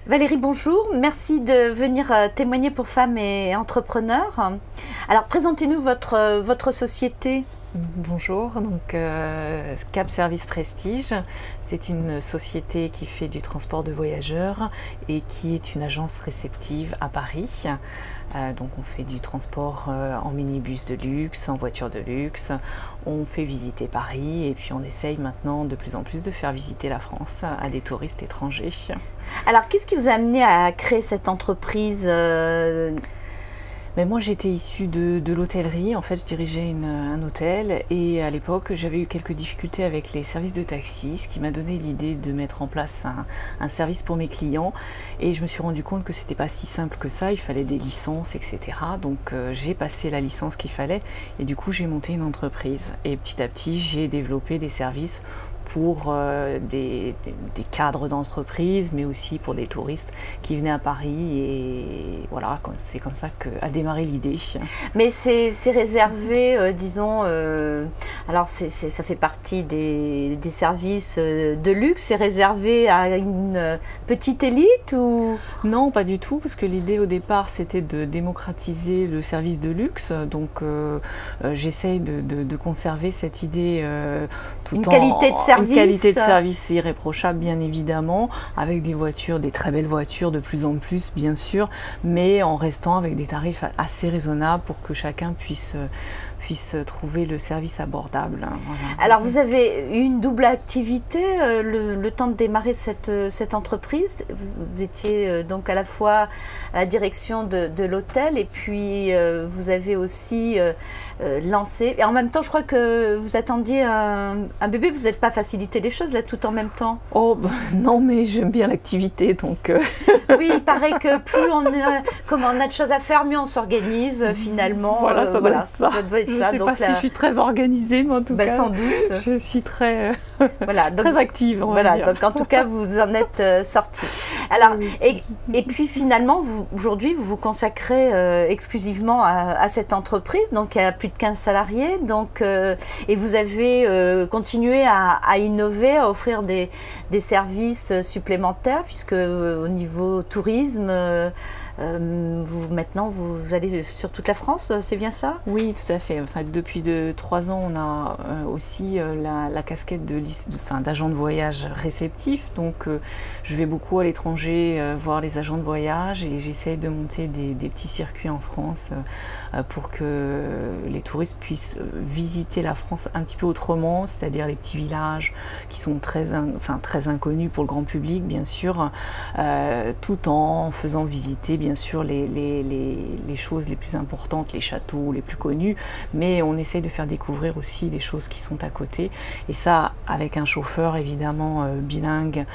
Valérie, bonjour. Merci de venir témoigner pour Femmes et Entrepreneurs. Alors, présentez-nous votre société. Bonjour, donc Cap Service Prestige, c'est une société qui fait du transport de voyageurs et qui est une agence réceptive à Paris. Donc on fait du transport en minibus de luxe, en voiture de luxe, on fait visiter Paris et puis on essaye maintenant de plus en plus de faire visiter la France à des touristes étrangers. Alors qu'est-ce qui vous a amené à créer cette entreprise ? Mais moi j'étais issue de l'hôtellerie, en fait je dirigeais un hôtel et à l'époque j'avais eu quelques difficultés avec les services de taxi, ce qui m'a donné l'idée de mettre en place un service pour mes clients et je me suis rendu compte que c'était pas si simple que ça, il fallait des licences, etc. Donc j'ai passé la licence qu'il fallait et du coup j'ai monté une entreprise et petit à petit j'ai développé des services pour des cadres d'entreprise, mais aussi pour des touristes qui venaient à Paris. Et voilà, c'est comme ça qu'a démarré l'idée. Mais c'est réservé, disons, alors ça fait partie des services de luxe, c'est réservé à une petite élite ou... Non, pas du tout, parce que l'idée au départ, c'était de démocratiser le service de luxe. Donc, j'essaye de conserver cette idée tout une en... qualité de service. Une qualité de service irréprochable, bien évidemment, avec des voitures, des très belles voitures de plus en plus, bien sûr, mais en restant avec des tarifs assez raisonnables pour que chacun puisse trouver le service abordable. Voilà. Alors, vous avez eu une double activité le temps de démarrer cette entreprise. Vous étiez donc à la fois à la direction de l'hôtel et puis vous avez aussi lancé. Et en même temps, je crois que vous attendiez un bébé. Vous n'êtes pas facilité les choses là tout en même temps. Oh non, mais j'aime bien l'activité, donc... Oui, il paraît que plus on a de choses à faire, mieux on s'organise finalement. Voilà, ça doit être ça. Je ne sais pas si je suis très organisée, mais en tout cas, sans doute. Je suis très, voilà, donc, très active. Voilà, donc en tout cas, vous en êtes sortie. Alors, et puis finalement, aujourd'hui, vous vous consacrez exclusivement à cette entreprise, donc il y a plus de 15 salariés, donc, et vous avez continué à innover, à offrir des services supplémentaires, puisque au niveau tourisme, maintenant, vous allez sur toute la France, c'est bien ça? Oui, tout à fait. Enfin, depuis 3 ans, on a aussi la casquette d'agent de voyage réceptif. Donc, je vais beaucoup à l'étranger voir les agents de voyage et j'essaye de monter des petits circuits en France pour que les touristes puissent visiter la France un petit peu autrement, c'est-à-dire les petits villages qui sont très inconnus pour le grand public, bien sûr, tout en faisant visiter, bien sûr, les choses les plus importantes, les châteaux les plus connus, mais on essaye de faire découvrir aussi les choses qui sont à côté. Et ça, avec un chauffeur évidemment bilingue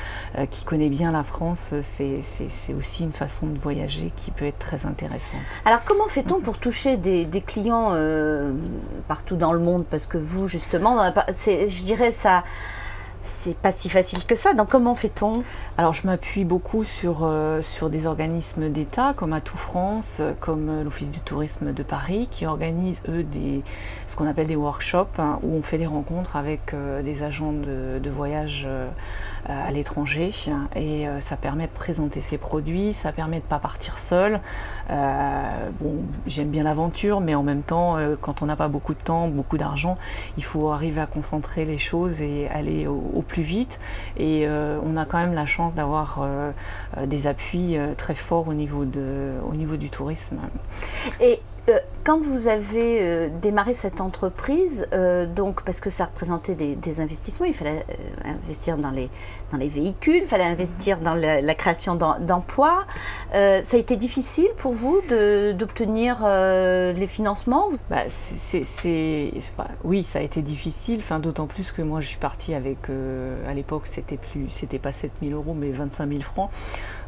qui connaît bien la France, c'est aussi une façon de voyager qui peut être très intéressante. Alors comment fait-on pour toucher des clients partout dans le monde? Parce que vous, justement, je dirais ça... C'est pas si facile que ça, donc comment fait-on? Alors je m'appuie beaucoup sur des organismes d'État comme Atout France, comme l'Office du tourisme de Paris qui organisent eux ce qu'on appelle des workshops où on fait des rencontres avec des agents de voyage à l'étranger et ça permet de présenter ses produits, ça permet de ne pas partir seul. Bon, j'aime bien l'aventure, mais en même temps, quand on n'a pas beaucoup de temps, beaucoup d'argent, il faut arriver à concentrer les choses et aller au plus vite. Et on a quand même la chance d'avoir des appuis très forts au niveau du tourisme. Et quand vous avez démarré cette entreprise, donc parce que ça représentait des investissements, il fallait investir dans les véhicules, il fallait investir dans la création d'emplois. Ça a été difficile pour vous d'obtenir les financements? Oui, ça a été difficile, d'autant plus que moi je suis partie avec, à l'époque c'était pas 7 000 €, mais 25 000 francs.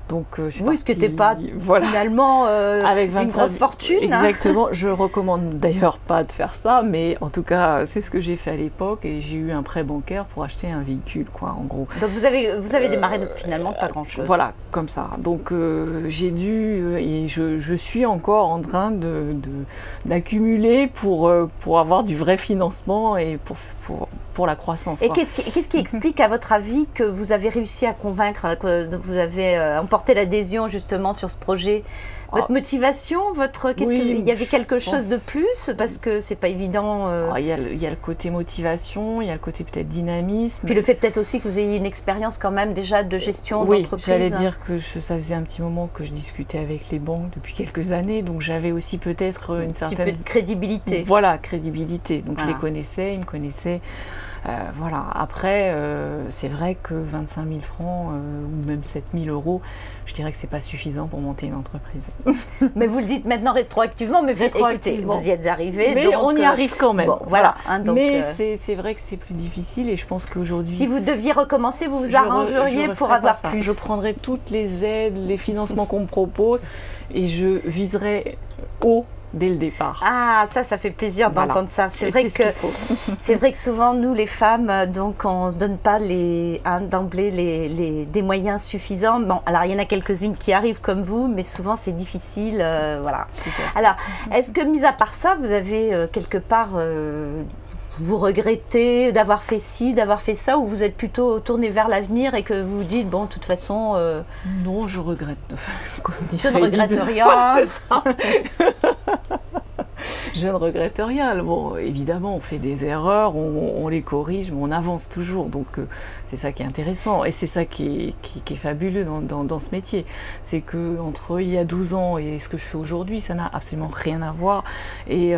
Donc, oui, ce qui n'était pas finalement avec une grosse fortune. Exactement, je recommande d'ailleurs pas de faire ça, mais en tout cas, c'est ce que j'ai fait à l'époque et j'ai eu un prêt bancaire pour acheter un véhicule, quoi, en gros. Donc vous avez démarré finalement pas grand-chose. Voilà, comme ça. Donc j'ai dû, et je suis encore en train d'accumuler pour avoir du vrai financement et pour pour la croissance. Et qu'est-ce qui explique, à votre avis, que vous avez réussi à convaincre, que vous avez emporté l'adhésion justement sur ce projet? Votre motivation, il y avait quelque chose de plus, parce que c'est pas évident. Il y a le côté motivation, il y a le côté peut-être dynamisme. Puis le fait peut-être aussi que vous ayez une expérience quand même déjà de gestion d'entreprise. Oui, j'allais dire que ça faisait un petit moment que je discutais avec les banques depuis quelques années, donc j'avais aussi peut-être une certaine... Un petit peu de crédibilité. Voilà, crédibilité. Donc je les connaissais, ils me connaissaient. Voilà. Après, c'est vrai que 25 000 francs ou même 7 000 euros, je dirais que c'est pas suffisant pour monter une entreprise. Mais vous le dites maintenant rétroactivement, mais écoutez, vous y êtes arrivé. Mais donc, on y arrive quand même. Bon, voilà. Hein, donc, mais c'est vrai que c'est plus difficile et je pense qu'aujourd'hui... Si vous deviez recommencer, vous vous arrangeriez pour avoir plus. Je prendrais toutes les aides, les financements qu'on me propose et je viserais haut dès le départ. Ah, ça fait plaisir d'entendre ça. C'est vrai que souvent, nous, les femmes, donc, on ne se donne pas d'emblée des moyens suffisants. Bon, alors, il y en a quelques-unes qui arrivent comme vous, mais souvent, c'est difficile. Voilà. Alors, est-ce que, mis à part ça, vous avez quelque part... vous regrettez d'avoir fait ci, d'avoir fait ça, ou vous êtes plutôt tourné vers l'avenir et que vous vous dites, bon, de toute façon... Non, je regrette. Je ne regrette rien. Voilà, c'est ça. Je ne regrette rien. Bon, évidemment, on fait des erreurs, on les corrige, mais on avance toujours. Donc, c'est ça qui est intéressant. Et c'est ça qui est fabuleux dans ce métier. C'est qu'entre il y a 12 ans et ce que je fais aujourd'hui, ça n'a absolument rien à voir. Et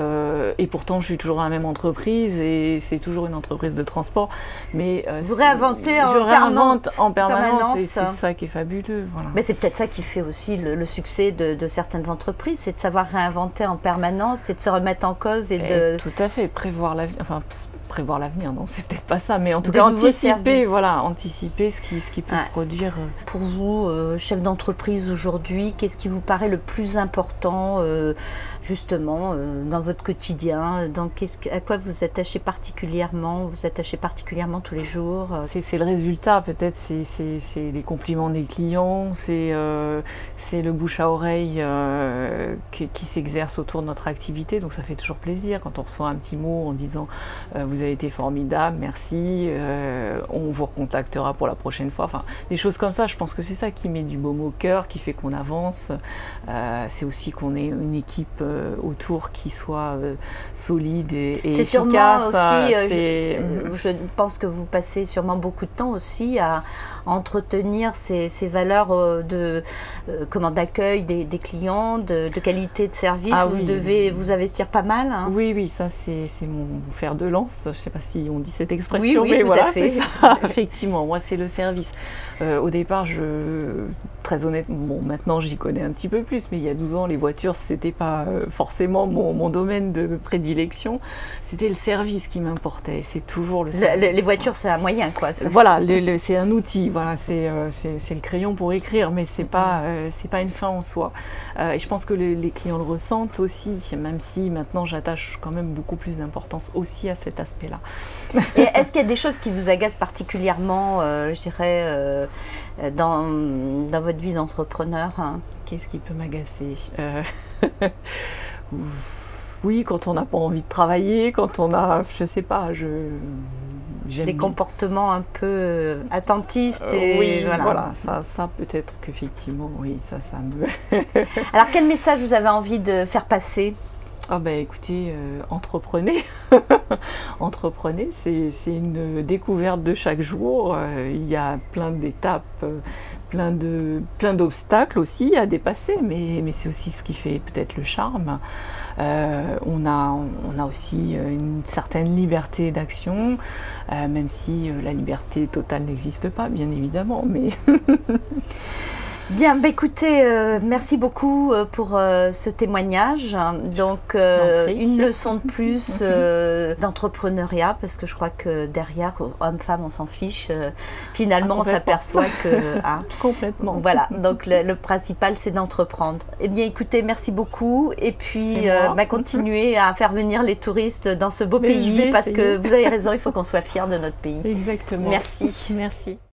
pourtant, je suis toujours dans la même entreprise et c'est toujours une entreprise de transport. Mais vous réinventez en permanence. C'est ça qui est fabuleux. Voilà. Mais c'est peut-être ça qui fait aussi le succès de certaines entreprises, c'est de savoir réinventer en permanence, c'est de se remettre en cause et de... Tout à fait, prévoir l'avenir, non, c'est peut-être pas ça, mais en tout cas anticiper ce qui peut se produire. Pour vous, chef d'entreprise aujourd'hui, qu'est-ce qui vous paraît le plus important justement dans votre quotidien, à quoi vous attachez particulièrement, tous les jours? C'est le résultat, peut-être, c'est les compliments des clients, c'est le bouche à oreille qui s'exerce autour de notre activité, donc ça fait toujours plaisir quand on reçoit un petit mot en disant vous avez été formidable, merci, on vous recontactera pour la prochaine fois. Enfin, des choses comme ça, je pense que c'est ça qui met du baume au cœur, qui fait qu'on avance. C'est aussi qu'on ait une équipe autour qui soit solide et efficace. C'est sûrement aussi, je pense que vous passez sûrement beaucoup de temps aussi à entretenir ces valeurs d'accueil des clients, de qualité de service. Vous devez vous investir pas mal. Hein. Oui, ça c'est mon fer de lance. Je ne sais pas si on dit cette expression, oui, mais tout voilà, à fait. c'est ça. Effectivement, moi c'est le service. Au départ, très honnêtement, bon, maintenant j'y connais un petit peu plus, mais il y a 12 ans, les voitures, c'était pas forcément mon domaine de prédilection. C'était le service qui m'importait. C'est toujours le service. Les voitures, c'est un moyen, quoi. Voilà, c'est un outil. Voilà, c'est le crayon pour écrire, mais c'est pas une fin en soi. Et je pense que les clients le ressentent aussi, même si maintenant j'attache quand même beaucoup plus d'importance aussi à cet aspect-là. Et est-ce qu'il y a des choses qui vous agacent particulièrement, je dirais, dans votre vie d'entrepreneur? Qu'est-ce qui peut m'agacer? Oui, quand on n'a pas envie de travailler, quand on a, je sais pas, des comportements un peu attentistes. Oui, voilà, ça peut-être qu'effectivement, oui, ça me... Alors, quel message vous avez envie de faire passer? Ah ben écoutez, entreprenez. Entreprenez, c'est une découverte de chaque jour. Il y a plein d'étapes, plein d'obstacles aussi à dépasser, mais c'est aussi ce qui fait peut-être le charme. On a aussi une certaine liberté d'action, même si la liberté totale n'existe pas, bien évidemment, mais... Bien, écoutez, merci beaucoup pour ce témoignage. Donc, une leçon de plus d'entrepreneuriat, parce que je crois que derrière, homme-femme, on s'en fiche. Finalement, on s'aperçoit que... Complètement. Voilà, donc le principal, c'est d'entreprendre. Eh bien, écoutez, merci beaucoup. Et puis, continuez à faire venir les touristes dans ce beau pays, parce que vous avez raison, il faut qu'on soit fiers de notre pays. Exactement. Merci. Merci.